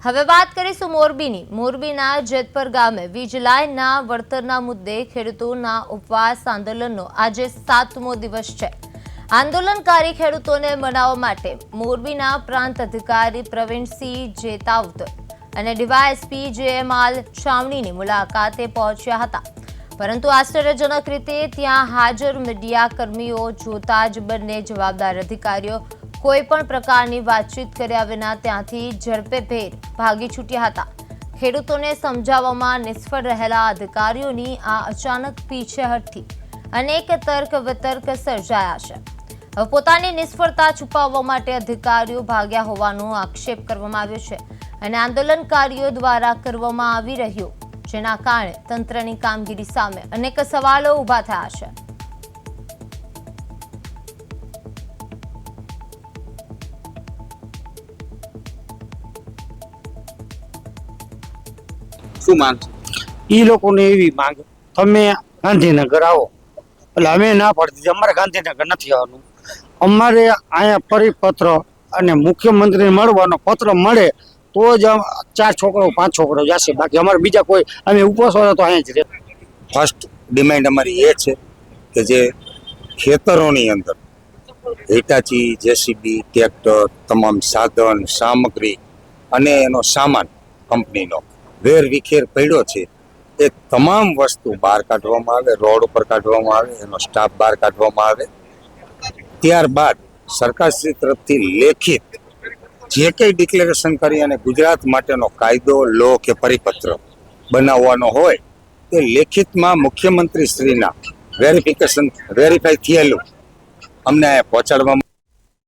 હવે વાત કરીશું મોરબીની। મોરબીના જેતપર ગામે વીજ લાઇનના વળતરના મુદ્દે ખેડૂતોના ઉપવાસ આંદોલનનો આજે 7મો દિવસ છે। આંદોલનકારી ખેડૂતોને મનાવવા માટે મોરબીના પ્રાંત અધિકારી પ્રવીણસિંહ જેતાવત અને ડીવાયએસપી જેએમઆલ છાવણીની મુલાકાતે પહોંચ્યા હતા, પરંતુ આશ્ચર્યજનક રીતે ત્યાં હાજર મીડિયા કર્મીઓ જોતા જ બંને જવાબદાર અધિકારીઓ કોઈ પણ પ્રકારની વાતચીત કર્યા વિના ત્યાંથી ઝડપેભેર ભાગી છૂટ્યા હતા। ખેડૂતોને સમજાવવામાં નિષ્ફળ રહેલા અધિકારીઓની આ અચાનક પીછેહટથી અનેક તર્ક વિતર્ક સર્જાયા છે। હવે પોતાની નિષ્ફળતા છુપાવવા માટે અધિકારીઓ ભાગ્યા હોવાનો આક્ષેપ કરવામાં આવ્યો છે અને આંદોલનકારીઓ દ્વારા કરવામાં આવી રહ્યો, જેના કારણે તંત્રની કામગીરી સામે અનેક સવાલો ઊભા થયા છે। શું માંગ ઈ લોકોને એવી માંગ, તમે ગાંધીનગર આવો એટલે અમે ના પડતી, અમારે ગાંધીનગર નથી આવવાનું। અમારે અહીંયા પરિપત્ર અને મુખ્યમંત્રીને મળવાનો પત્ર મળે તો જ 4 છોકરો 5 છોકરો જશે, બાકી અમારે બીજા કોઈ અમે ઉપવાસવાળા તો અહીંયા જ રહે। ફર્સ્ટ ડિમાન્ડ અમારી એ છે કે જે ખેતરોની અંદર હિટાચી, જેસીબી, ટ્રેક્ટર, તમામ સાધન સામગ્રી અને એનો સામાન કંપનીનો વેર વિખેર પડ્યો છે, એ તમામ વસ્તુ બહાર કાઢવામાં આવે, રોડ ઉપર કાઢવામાં આવે, એનો સ્ટાફ બહાર કાઢવામાં આવે। ત્યારબાદ સરકારશ્રી તરફથી લેખિત જે કંઈ ડિક્લેરેશન કરી અને ગુજરાત માટેનો કાયદો, લો કે પરિપત્ર બનાવવાનો હોય તે લેખિતમાં મુખ્યમંત્રી શ્રીના વેરિફાઈ થયેલું અમને પહોંચાડવામાં